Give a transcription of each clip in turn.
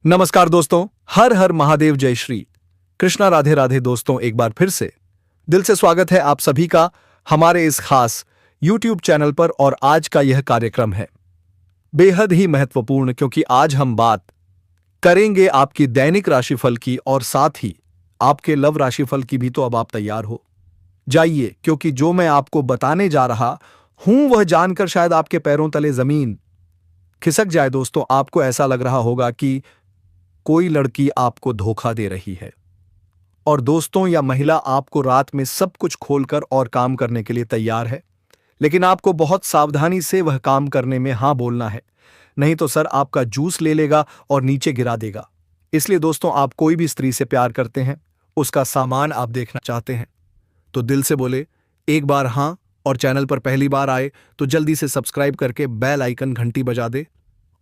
नमस्कार दोस्तों, हर हर महादेव, जय श्री कृष्णा, राधे राधे। दोस्तों, एक बार फिर से दिल से स्वागत है आप सभी का हमारे इस खास YouTube चैनल पर। और आज का यह कार्यक्रम है बेहद ही महत्वपूर्ण, क्योंकि आज हम बात करेंगे आपकी दैनिक राशिफल की और साथ ही आपके लव राशिफल की भी। तो अब आप तैयार हो जाइए, क्योंकि जो मैं आपको बताने जा रहा हूं वह जानकर शायद आपके पैरों तले जमीन खिसक जाए। दोस्तों, आपको ऐसा लग रहा होगा कि कोई लड़की आपको धोखा दे रही है, और दोस्तों या महिला आपको रात में सब कुछ खोलकर और काम करने के लिए तैयार है, लेकिन आपको बहुत सावधानी से वह काम करने में हां बोलना है, नहीं तो सर आपका जूस ले लेगा और नीचे गिरा देगा। इसलिए दोस्तों, आप कोई भी स्त्री से प्यार करते हैं, उसका सामान आप देखना चाहते हैं, तो दिल से बोले एक बार हां, और चैनल पर पहली बार आए तो जल्दी से सब्सक्राइब करके बेल आइकन घंटी बजा दे।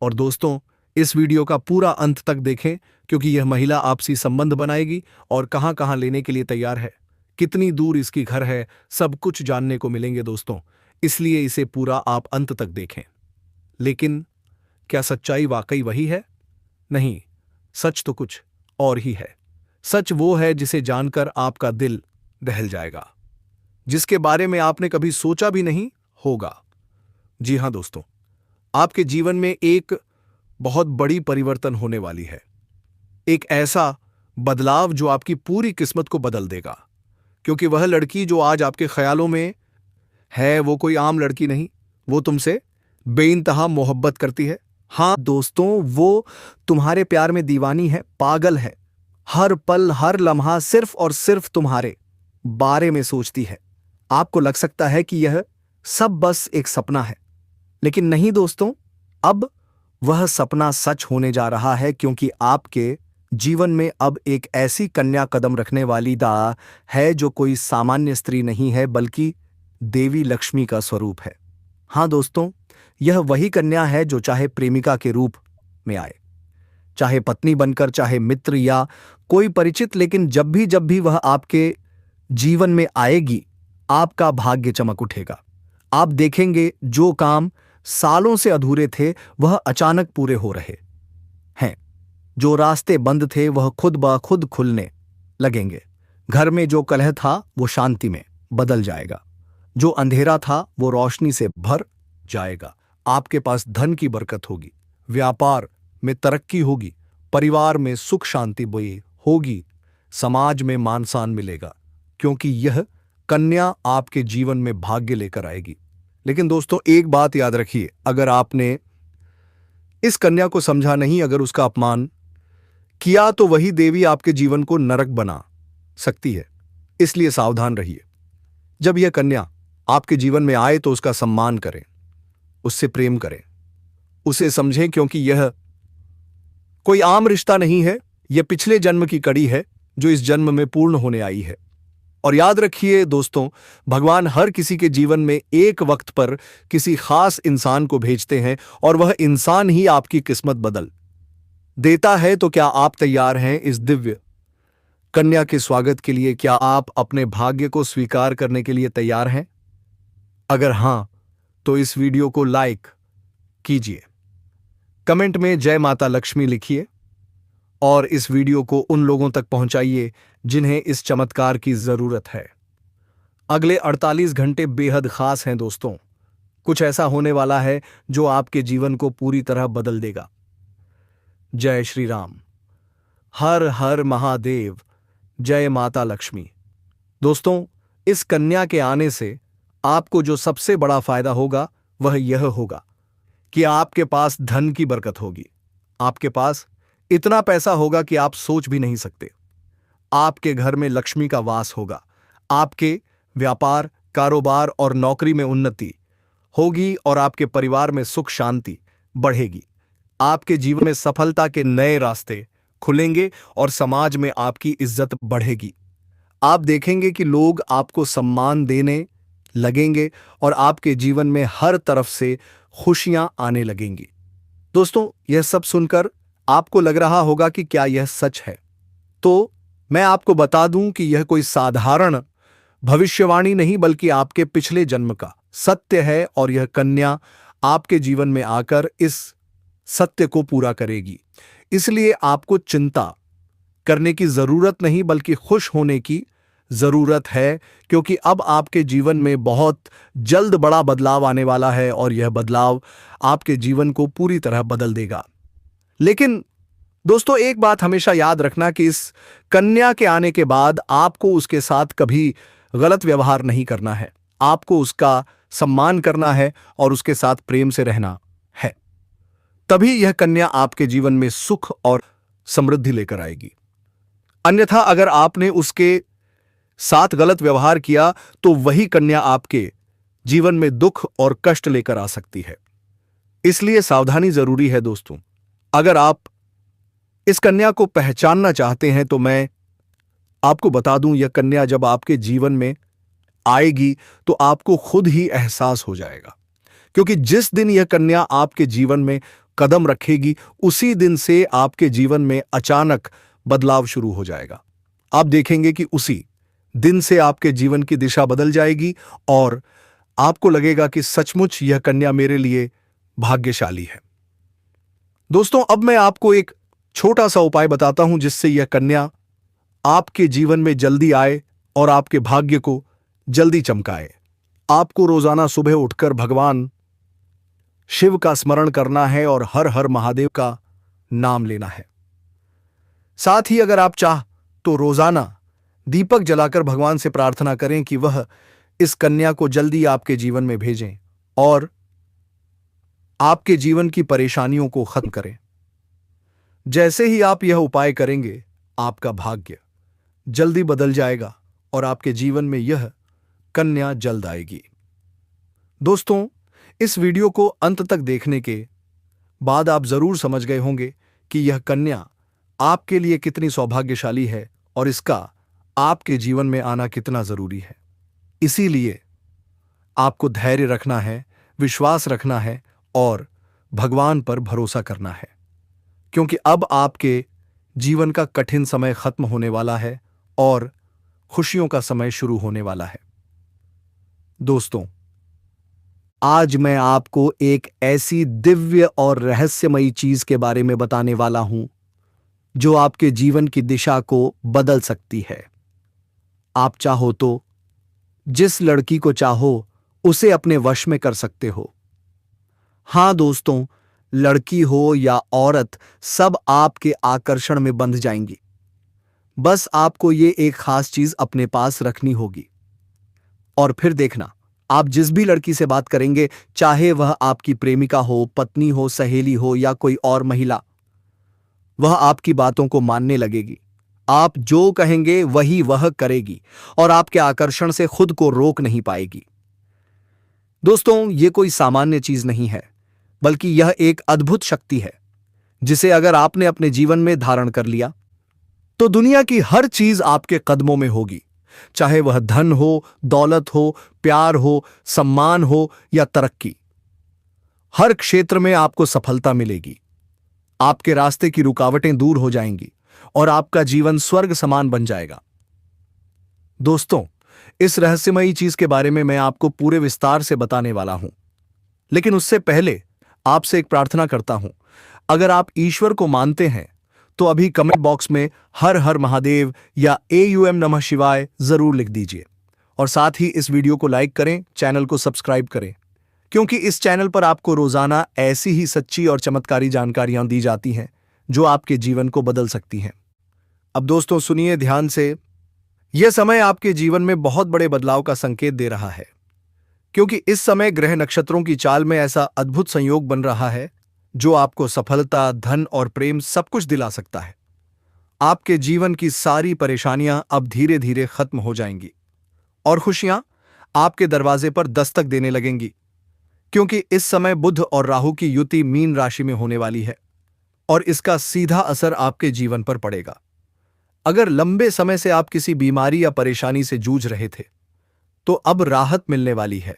और दोस्तों, इस वीडियो का पूरा अंत तक देखें, क्योंकि यह महिला आपसी संबंध बनाएगी और कहां कहां लेने के लिए तैयार है, कितनी दूर इसकी घर है, सब कुछ जानने को मिलेंगे दोस्तों। इसलिए इसे पूरा आप अंत तक देखें। लेकिन क्या सच्चाई वाकई वही है? नहीं, सच तो कुछ और ही है। सच वो है जिसे जानकर आपका दिल दहल जाएगा, जिसके बारे में आपने कभी सोचा भी नहीं होगा। जी हां दोस्तों, आपके जीवन में एक बहुत बड़ी परिवर्तन होने वाली है, एक ऐसा बदलाव जो आपकी पूरी किस्मत को बदल देगा। क्योंकि वह लड़की जो आज आपके ख्यालों में है, वो कोई आम लड़की नहीं, वो तुमसे बेइंतहा मोहब्बत करती है। हां दोस्तों, वो तुम्हारे प्यार में दीवानी है, पागल है, हर पल हर लम्हा सिर्फ और सिर्फ तुम्हारे बारे में सोचती है। आपको लग सकता है कि यह सब बस एक सपना है, लेकिन नहीं दोस्तों, अब वह सपना सच होने जा रहा है, क्योंकि आपके जीवन में अब एक ऐसी कन्या कदम रखने वाली दा है जो कोई सामान्य स्त्री नहीं है, बल्कि देवी लक्ष्मी का स्वरूप है। हां दोस्तों, यह वही कन्या है जो चाहे प्रेमिका के रूप में आए, चाहे पत्नी बनकर, चाहे मित्र या कोई परिचित, लेकिन जब भी वह आपके जीवन में आएगी, आपका भाग्य चमक उठेगा। आप देखेंगे जो काम सालों से अधूरे थे वह अचानक पूरे हो रहे हैं, जो रास्ते बंद थे वह खुद ब खुद खुलने लगेंगे। घर में जो कलह था वो शांति में बदल जाएगा, जो अंधेरा था वो रोशनी से भर जाएगा। आपके पास धन की बरकत होगी, व्यापार में तरक्की होगी, परिवार में सुख शांति बोई होगी, समाज में मान सम्मान मिलेगा, क्योंकि यह कन्या आपके जीवन में भाग्य लेकर आएगी। लेकिन दोस्तों, एक बात याद रखिए, अगर आपने इस कन्या को समझा नहीं, अगर उसका अपमान किया, तो वही देवी आपके जीवन को नरक बना सकती है। इसलिए सावधान रहिए। जब यह कन्या आपके जीवन में आए तो उसका सम्मान करें, उससे प्रेम करें, उसे समझें, क्योंकि यह कोई आम रिश्ता नहीं है, यह पिछले जन्म की कड़ी है जो इस जन्म में पूर्ण होने आई है। और याद रखिए दोस्तों, भगवान हर किसी के जीवन में एक वक्त पर किसी खास इंसान को भेजते हैं, और वह इंसान ही आपकी किस्मत बदल देता है। तो क्या आप तैयार हैं इस दिव्य कन्या के स्वागत के लिए? क्या आप अपने भाग्य को स्वीकार करने के लिए तैयार हैं? अगर हां, तो इस वीडियो को लाइक कीजिए, कमेंट में जय माता लक्ष्मी लिखिए, और इस वीडियो को उन लोगों तक पहुंचाइए जिन्हें इस चमत्कार की जरूरत है। अगले 48 घंटे बेहद खास हैं दोस्तों। कुछ ऐसा होने वाला है जो आपके जीवन को पूरी तरह बदल देगा। जय श्री राम, हर हर महादेव, जय माता लक्ष्मी। दोस्तों, इस कन्या के आने से आपको जो सबसे बड़ा फायदा होगा वह यह होगा कि आपके पास धन की बरकत होगी। आपके पास इतना पैसा होगा कि आप सोच भी नहीं सकते। आपके घर में लक्ष्मी का वास होगा, आपके व्यापार, कारोबार और नौकरी में उन्नति होगी, और आपके परिवार में सुख शांति बढ़ेगी। आपके जीवन में सफलता के नए रास्ते खुलेंगे और समाज में आपकी इज्जत बढ़ेगी। आप देखेंगे कि लोग आपको सम्मान देने लगेंगे और आपके जीवन में हर तरफ से खुशियां आने लगेंगी। दोस्तों, यह सब सुनकर आपको लग रहा होगा कि क्या यह सच है? तो मैं आपको बता दूं कि यह कोई साधारण भविष्यवाणी नहीं, बल्कि आपके पिछले जन्म का सत्य है, और यह कन्या आपके जीवन में आकर इस सत्य को पूरा करेगी। इसलिए आपको चिंता करने की जरूरत नहीं बल्कि खुश होने की जरूरत है, क्योंकि अब आपके जीवन में बहुत जल्द बड़ा बदलाव आने वाला है और यह बदलाव आपके जीवन को पूरी तरह बदल देगा। लेकिन दोस्तों, एक बात हमेशा याद रखना कि इस कन्या के आने के बाद आपको उसके साथ कभी गलत व्यवहार नहीं करना है। आपको उसका सम्मान करना है और उसके साथ प्रेम से रहना है। तभी यह कन्या आपके जीवन में सुख और समृद्धि लेकर आएगी। अन्यथा अगर आपने उसके साथ गलत व्यवहार किया तो वही कन्या आपके जीवन में दुख और कष्ट लेकर आ सकती है। इसलिए सावधानी जरूरी है दोस्तों। अगर आप इस कन्या को पहचानना चाहते हैं तो मैं आपको बता दूं, यह कन्या जब आपके जीवन में आएगी तो आपको खुद ही एहसास हो जाएगा, क्योंकि जिस दिन यह कन्या आपके जीवन में कदम रखेगी उसी दिन से आपके जीवन में अचानक बदलाव शुरू हो जाएगा। आप देखेंगे कि उसी दिन से आपके जीवन की दिशा बदल जाएगी और आपको लगेगा कि सचमुच यह कन्या मेरे लिए भाग्यशाली है। दोस्तों, अब मैं आपको एक छोटा सा उपाय बताता हूं जिससे यह कन्या आपके जीवन में जल्दी आए और आपके भाग्य को जल्दी चमकाए। आपको रोजाना सुबह उठकर भगवान शिव का स्मरण करना है और हर हर महादेव का नाम लेना है। साथ ही अगर आप चाह तो रोजाना दीपक जलाकर भगवान से प्रार्थना करें कि वह इस कन्या को जल्दी आपके जीवन में भेजें और आपके जीवन की परेशानियों को खत्म करें। जैसे ही आप यह उपाय करेंगे, आपका भाग्य जल्दी बदल जाएगा और आपके जीवन में यह कन्या जल्द आएगी। दोस्तों, इस वीडियो को अंत तक देखने के बाद आप जरूर समझ गए होंगे कि यह कन्या आपके लिए कितनी सौभाग्यशाली है और इसका आपके जीवन में आना कितना जरूरी है। इसीलिए आपको धैर्य रखना है, विश्वास रखना है और भगवान पर भरोसा करना है, क्योंकि अब आपके जीवन का कठिन समय खत्म होने वाला है और खुशियों का समय शुरू होने वाला है। दोस्तों, आज मैं आपको एक ऐसी दिव्य और रहस्यमयी चीज के बारे में बताने वाला हूं जो आपके जीवन की दिशा को बदल सकती है। आप चाहो तो जिस लड़की को चाहो उसे अपने वश में कर सकते हो। हां दोस्तों, लड़की हो या औरत, सब आपके आकर्षण में बंध जाएंगी। बस आपको ये एक खास चीज अपने पास रखनी होगी और फिर देखना, आप जिस भी लड़की से बात करेंगे, चाहे वह आपकी प्रेमिका हो, पत्नी हो, सहेली हो या कोई और महिला, वह आपकी बातों को मानने लगेगी। आप जो कहेंगे वही वह करेगी और आपके आकर्षण से खुद को रोक नहीं पाएगी। दोस्तों, यह कोई सामान्य चीज नहीं है, बल्कि यह एक अद्भुत शक्ति है जिसे अगर आपने अपने जीवन में धारण कर लिया तो दुनिया की हर चीज आपके कदमों में होगी, चाहे वह धन हो, दौलत हो, प्यार हो, सम्मान हो या तरक्की। हर क्षेत्र में आपको सफलता मिलेगी। आपके रास्ते की रुकावटें दूर हो जाएंगी और आपका जीवन स्वर्ग समान बन जाएगा। दोस्तों, इस रहस्यमयी चीज के बारे में मैं आपको पूरे विस्तार से बताने वाला हूं, लेकिन उससे पहले आपसे एक प्रार्थना करता हूं। अगर आप ईश्वर को मानते हैं तो अभी कमेंट बॉक्स में हर हर महादेव या AUM नमः शिवाय जरूर लिख दीजिए और साथ ही इस वीडियो को लाइक करें, चैनल को सब्सक्राइब करें, क्योंकि इस चैनल पर आपको रोजाना ऐसी ही सच्ची और चमत्कारी जानकारियां दी जाती हैं जो आपके जीवन को बदल सकती हैं। अब दोस्तों सुनिए ध्यान से, यह समय आपके जीवन में बहुत बड़े बदलाव का संकेत दे रहा है, क्योंकि इस समय ग्रह नक्षत्रों की चाल में ऐसा अद्भुत संयोग बन रहा है जो आपको सफलता, धन और प्रेम सब कुछ दिला सकता है। आपके जीवन की सारी परेशानियां अब धीरे धीरे खत्म हो जाएंगी और खुशियां आपके दरवाजे पर दस्तक देने लगेंगी, क्योंकि इस समय बुध और राहु की युति मीन राशि में होने वाली है और इसका सीधा असर आपके जीवन पर पड़ेगा। अगर लंबे समय से आप किसी बीमारी या परेशानी से जूझ रहे थे तो अब राहत मिलने वाली है।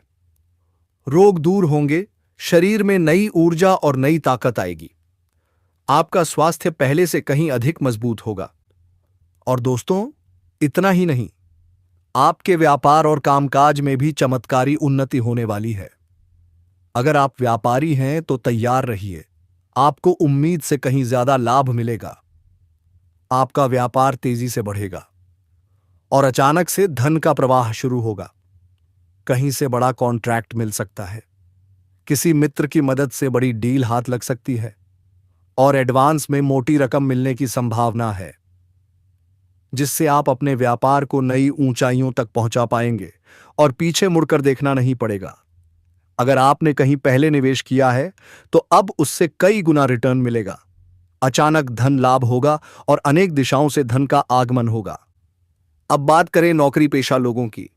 रोग दूर होंगे, शरीर में नई ऊर्जा और नई ताकत आएगी। आपका स्वास्थ्य पहले से कहीं अधिक मजबूत होगा। और दोस्तों, इतना ही नहीं, आपके व्यापार और कामकाज में भी चमत्कारी उन्नति होने वाली है। अगर आप व्यापारी हैं तो तैयार रहिए, आपको उम्मीद से कहीं ज्यादा लाभ मिलेगा। आपका व्यापार तेजी से बढ़ेगा और अचानक से धन का प्रवाह शुरू होगा। कहीं से बड़ा कॉन्ट्रैक्ट मिल सकता है। किसी मित्र की मदद से बड़ी डील हाथ लग सकती है और एडवांस में मोटी रकम मिलने की संभावना है, जिससे आप अपने व्यापार को नई ऊंचाइयों तक पहुंचा पाएंगे और पीछे मुड़कर देखना नहीं पड़ेगा। अगर आपने कहीं पहले निवेश किया है तो अब उससे कई गुना रिटर्न मिलेगा। अचानक धन लाभ होगा और अनेक दिशाओं से धन का आगमन होगा। अब बात करें नौकरी पेशा लोगों की,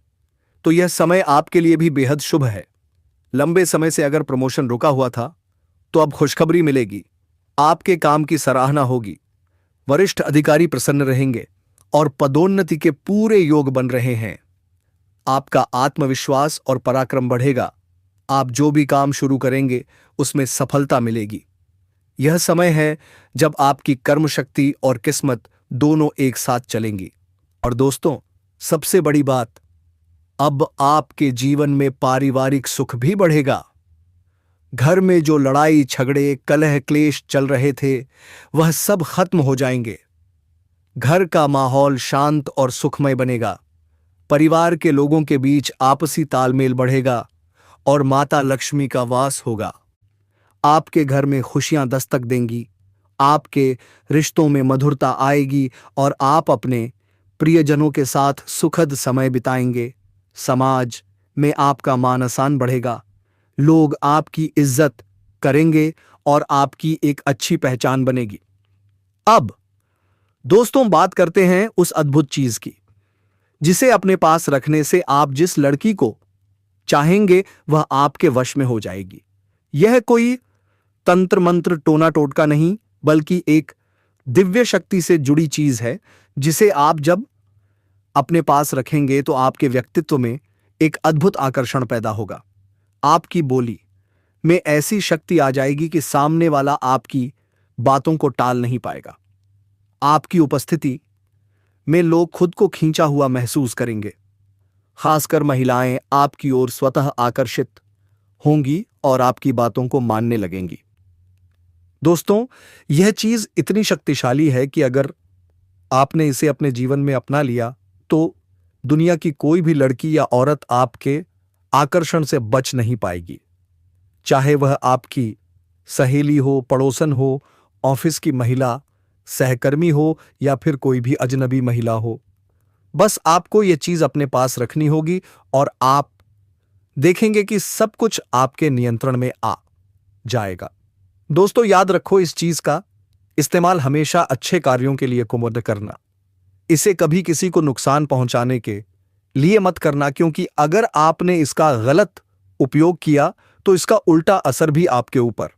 तो यह समय आपके लिए भी बेहद शुभ है। लंबे समय से अगर प्रमोशन रुका हुआ था तो अब खुशखबरी मिलेगी। आपके काम की सराहना होगी। वरिष्ठ अधिकारी प्रसन्न रहेंगे और पदोन्नति के पूरे योग बन रहे हैं। आपका आत्मविश्वास और पराक्रम बढ़ेगा। आप जो भी काम शुरू करेंगे उसमें सफलता मिलेगी। यह समय है जब आपकी कर्म शक्ति और किस्मत दोनों एक साथ चलेंगी। और दोस्तों, सबसे बड़ी बात, अब आपके जीवन में पारिवारिक सुख भी बढ़ेगा। घर में जो लड़ाई झगड़े कलह क्लेश चल रहे थे वह सब खत्म हो जाएंगे। घर का माहौल शांत और सुखमय बनेगा। परिवार के लोगों के बीच आपसी तालमेल बढ़ेगा और माता लक्ष्मी का वास होगा। आपके घर में खुशियां दस्तक देंगी। आपके रिश्तों में मधुरता आएगी और आप अपने प्रियजनों के साथ सुखद समय बिताएंगे। समाज में आपका मान सम्मान बढ़ेगा। लोग आपकी इज्जत करेंगे और आपकी एक अच्छी पहचान बनेगी। अब दोस्तों, बात करते हैं उस अद्भुत चीज की जिसे अपने पास रखने से आप जिस लड़की को चाहेंगे वह आपके वश में हो जाएगी। यह कोई तंत्र मंत्र टोना टोटका नहीं, बल्कि एक दिव्य शक्ति से जुड़ी चीज है जिसे आप जब अपने पास रखेंगे तो आपके व्यक्तित्व में एक अद्भुत आकर्षण पैदा होगा। आपकी बोली में ऐसी शक्ति आ जाएगी कि सामने वाला आपकी बातों को टाल नहीं पाएगा। आपकी उपस्थिति में लोग खुद को खींचा हुआ महसूस करेंगे। खासकर महिलाएं आपकी ओर स्वतः आकर्षित होंगी और आपकी बातों को मानने लगेंगी। दोस्तों, यह चीज इतनी शक्तिशाली है कि अगर आपने इसे अपने जीवन में अपना लिया तो दुनिया की कोई भी लड़की या औरत आपके आकर्षण से बच नहीं पाएगी। चाहे वह आपकी सहेली हो, पड़ोसन हो, ऑफिस की महिला, सहकर्मी हो या फिर कोई भी अजनबी महिला हो। बस आपको यह चीज अपने पास रखनी होगी और आप देखेंगे कि सब कुछ आपके नियंत्रण में आ जाएगा। दोस्तों, याद रखो, इस चीज का इस्तेमाल हमेशा अच्छे कार्यों के लिए मत करना। इसे कभी किसी को नुकसान पहुंचाने के लिए मत करना, क्योंकि अगर आपने इसका गलत उपयोग किया तो इसका उल्टा असर भी आपके ऊपर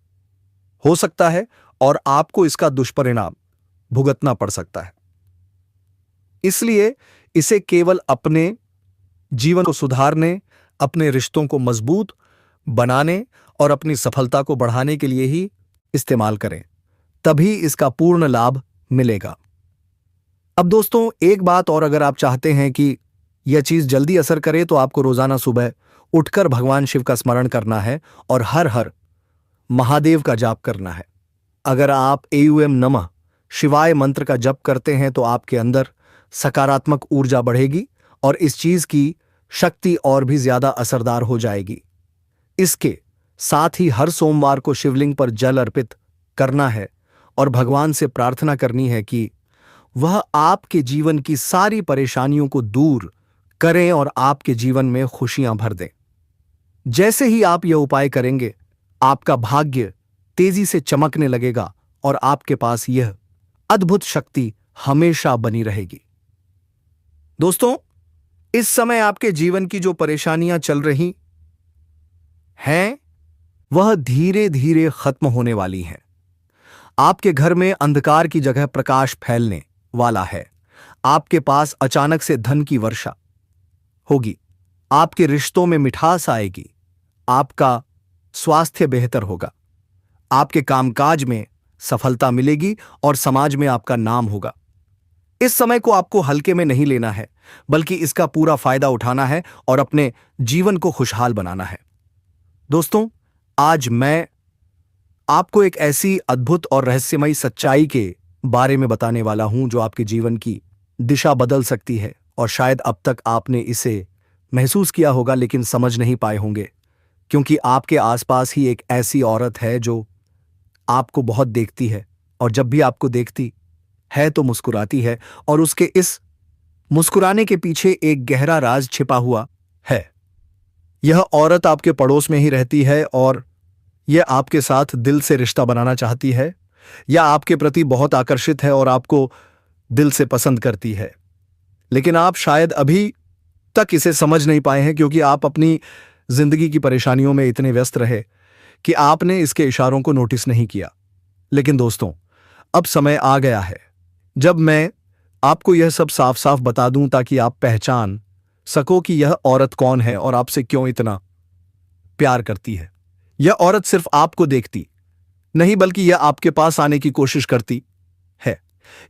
हो सकता है और आपको इसका दुष्परिणाम भुगतना पड़ सकता है। इसलिए इसे केवल अपने जीवन को सुधारने, अपने रिश्तों को मजबूत बनाने और अपनी सफलता को बढ़ाने के लिए ही इस्तेमाल करें, तभी इसका पूर्ण लाभ मिलेगा। अब दोस्तों, एक बात और, अगर आप चाहते हैं कि यह चीज जल्दी असर करे तो आपको रोजाना सुबह उठकर भगवान शिव का स्मरण करना है और हर हर महादेव का जाप करना है। अगर आप एयूएम नमः शिवाय मंत्र का जप करते हैं तो आपके अंदर सकारात्मक ऊर्जा बढ़ेगी और इस चीज की शक्ति और भी ज्यादा असरदार हो जाएगी। इसके साथ ही हर सोमवार को शिवलिंग पर जल अर्पित करना है और भगवान से प्रार्थना करनी है कि वह आपके जीवन की सारी परेशानियों को दूर करें और आपके जीवन में खुशियां भर दें। जैसे ही आप यह उपाय करेंगे, आपका भाग्य तेजी से चमकने लगेगा और आपके पास यह अद्भुत शक्ति हमेशा बनी रहेगी। दोस्तों, इस समय आपके जीवन की जो परेशानियां चल रही हैं वह धीरे धीरे खत्म होने वाली हैं। आपके घर में अंधकार की जगह प्रकाश फैलने वाला है। आपके पास अचानक से धन की वर्षा होगी। आपके रिश्तों में मिठास आएगी। आपका स्वास्थ्य बेहतर होगा। आपके कामकाज में सफलता मिलेगी और समाज में आपका नाम होगा। इस समय को आपको हल्के में नहीं लेना है, बल्कि इसका पूरा फायदा उठाना है और अपने जीवन को खुशहाल बनाना है। दोस्तों, आज मैं आपको एक ऐसी अद्भुत और रहस्यमयी सच्चाई के बारे में बताने वाला हूं जो आपके जीवन की दिशा बदल सकती है, और शायद अब तक आपने इसे महसूस किया होगा लेकिन समझ नहीं पाए होंगे, क्योंकि आपके आसपास ही एक ऐसी औरत है जो आपको बहुत देखती है, और जब भी आपको देखती है तो मुस्कुराती है, और उसके इस मुस्कुराने के पीछे एक गहरा राज छिपा हुआ है। यह औरत आपके पड़ोस में ही रहती है, और यह आपके साथ दिल से रिश्ता बनाना चाहती है, या आपके प्रति बहुत आकर्षित है और आपको दिल से पसंद करती है। लेकिन आप शायद अभी तक इसे समझ नहीं पाए हैं, क्योंकि आप अपनी जिंदगी की परेशानियों में इतने व्यस्त रहे कि आपने इसके इशारों को नोटिस नहीं किया। लेकिन दोस्तों, अब समय आ गया है जब मैं आपको यह सब साफ साफ बता दूं, ताकि आप पहचान सको कि यह औरत कौन है और आपसे क्यों इतना प्यार करती है। यह औरत सिर्फ आपको देखती नहीं, बल्कि यह आपके पास आने की कोशिश करती है।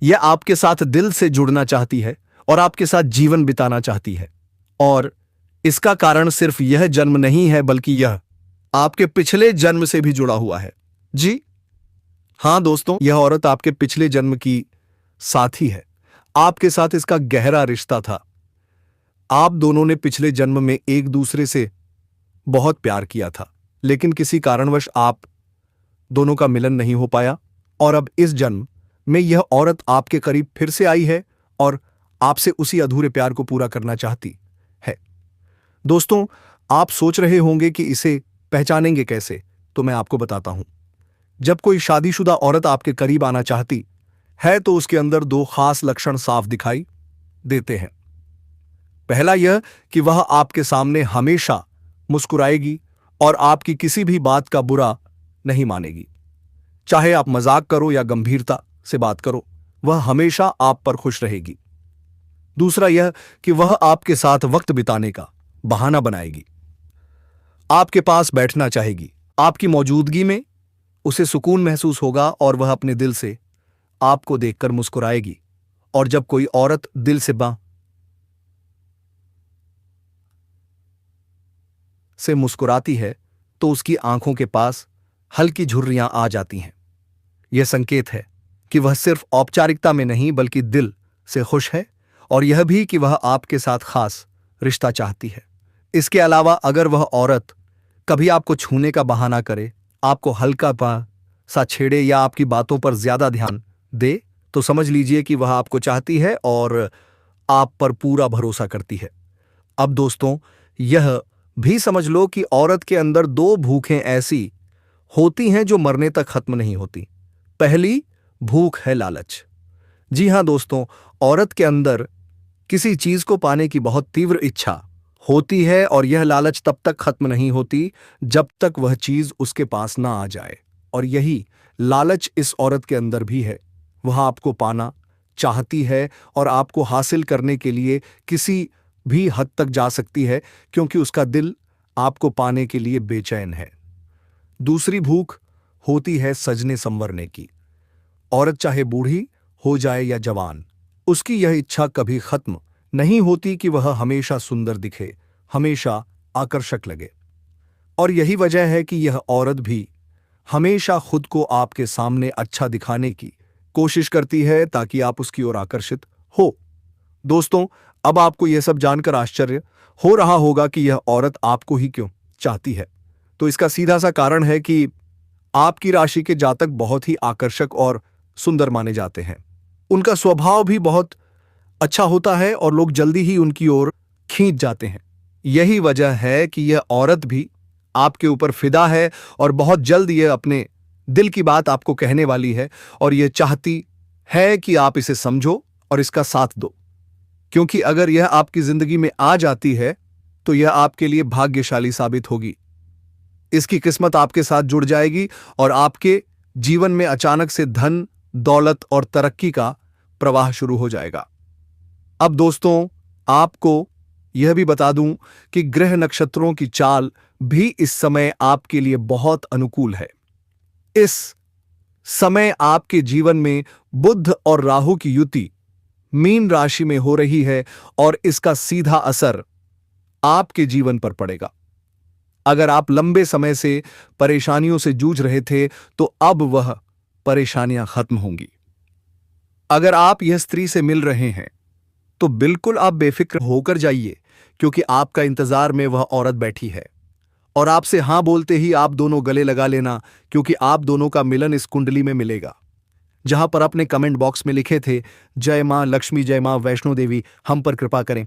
यह आपके साथ दिल से जुड़ना चाहती है और आपके साथ जीवन बिताना चाहती है। और इसका कारण सिर्फ यह जन्म नहीं है, बल्कि यह आपके पिछले जन्म से भी जुड़ा हुआ है। जी हां दोस्तों, यह औरत आपके पिछले जन्म की साथी है। आपके साथ इसका गहरा रिश्ता था। आप दोनों ने पिछले जन्म में एक दूसरे से बहुत प्यार किया था, लेकिन किसी कारणवश आप दोनों का मिलन नहीं हो पाया, और अब इस जन्म में यह औरत आपके करीब फिर से आई है और आपसे उसी अधूरे प्यार को पूरा करना चाहती है। दोस्तों, आप सोच रहे होंगे कि इसे पहचानेंगे कैसे, तो मैं आपको बताता हूं। जब कोई शादीशुदा औरत आपके करीब आना चाहती है तो उसके अंदर दो खास लक्षण साफ दिखाई देते हैं। पहला यह कि वह आपके सामने हमेशा मुस्कुराएगी और आपकी किसी भी बात का बुरा नहीं मानेगी। चाहे आप मजाक करो या गंभीरता से बात करो, वह हमेशा आप पर खुश रहेगी। दूसरा यह कि वह आपके साथ वक्त बिताने का बहाना बनाएगी। आपके पास बैठना चाहेगी। आपकी मौजूदगी में उसे सुकून महसूस होगा और वह अपने दिल से आपको देखकर मुस्कुराएगी। और जब कोई औरत दिल से मुस्कुराती है तो उसकी आंखों के पास हल्की झुर्रियां आ जाती हैं। यह संकेत है कि वह सिर्फ औपचारिकता में नहीं बल्कि दिल से खुश है, और यह भी कि वह आपके साथ खास रिश्ता चाहती है। इसके अलावा अगर वह औरत कभी आपको छूने का बहाना करे, आपको हल्का सा छेड़े या आपकी बातों पर ज्यादा ध्यान दे, तो समझ लीजिए कि वह आपको चाहती है और आप पर पूरा भरोसा करती है। अब दोस्तों, यह भी समझ लो कि औरत के अंदर दो भूखें ऐसी होती हैं जो मरने तक खत्म नहीं होती। पहली भूख है लालच। जी हां दोस्तों, औरत के अंदर किसी चीज को पाने की बहुत तीव्र इच्छा होती है, और यह लालच तब तक खत्म नहीं होती जब तक वह चीज उसके पास ना आ जाए। और यही लालच इस औरत के अंदर भी है। वह आपको पाना चाहती है और आपको हासिल करने के लिए किसी भी हद तक जा सकती है, क्योंकि उसका दिल आपको पाने के लिए बेचैन है। दूसरी भूख होती है सजने संवरने की। औरत चाहे बूढ़ी हो जाए या जवान, उसकी यह इच्छा कभी खत्म नहीं होती कि वह हमेशा सुंदर दिखे, हमेशा आकर्षक लगे। और यही वजह है कि यह औरत भी हमेशा खुद को आपके सामने अच्छा दिखाने की कोशिश करती है, ताकि आप उसकी ओर आकर्षित हो। दोस्तों, अब आपको यह सब जानकर आश्चर्य हो रहा होगा कि यह औरत आपको ही क्यों चाहती है। तो इसका सीधा सा कारण है कि आपकी राशि के जातक बहुत ही आकर्षक और सुंदर माने जाते हैं। उनका स्वभाव भी बहुत अच्छा होता है और लोग जल्दी ही उनकी ओर खींच जाते हैं। यही वजह है कि यह औरत भी आपके ऊपर फिदा है और बहुत जल्द यह अपने दिल की बात आपको कहने वाली है, और यह चाहती है कि आप इसे समझो और इसका साथ दो। क्योंकि अगर यह आपकी जिंदगी में आ जाती है तो यह आपके लिए भाग्यशाली साबित होगी। इसकी किस्मत आपके साथ जुड़ जाएगी और आपके जीवन में अचानक से धन, दौलत और तरक्की का प्रवाह शुरू हो जाएगा। अब दोस्तों, आपको यह भी बता दूं कि ग्रह नक्षत्रों की चाल भी इस समय आपके लिए बहुत अनुकूल है। इस समय आपके जीवन में बुध और राहु की युति मीन राशि में हो रही है, और इसका सीधा असर आपके जीवन पर पड़ेगा। अगर आप लंबे समय से परेशानियों से जूझ रहे थे तो अब वह परेशानियां खत्म होंगी। अगर आप यह स्त्री से मिल रहे हैं तो बिल्कुल आप बेफिक्र होकर जाइए, क्योंकि आपका इंतजार में वह औरत बैठी है और आपसे हां बोलते ही आप दोनों गले लगा लेना, क्योंकि आप दोनों का मिलन इस कुंडली में मिलेगा। जहां पर अपने कमेंट बॉक्स में लिखे थे जय मां लक्ष्मी, जय मां वैष्णो देवी, हम पर कृपा करें।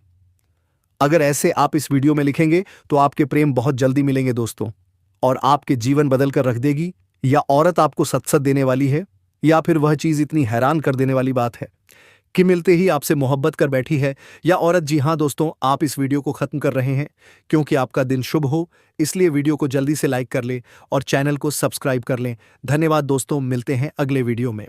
अगर ऐसे आप इस वीडियो में लिखेंगे तो आपके प्रेम बहुत जल्दी मिलेंगे दोस्तों, और आपके जीवन बदल कर रख देगी। या औरत आपको सत्सत देने वाली है, या फिर वह चीज इतनी हैरान कर देने वाली बात है कि मिलते ही आपसे मोहब्बत कर बैठी है। या औरत, जी हां दोस्तों, आप इस वीडियो को खत्म कर रहे हैं क्योंकि आपका दिन शुभ हो, इसलिए वीडियो को जल्दी से लाइक कर लें और चैनल को सब्सक्राइब कर लें। धन्यवाद दोस्तों, मिलते हैं अगले वीडियो में।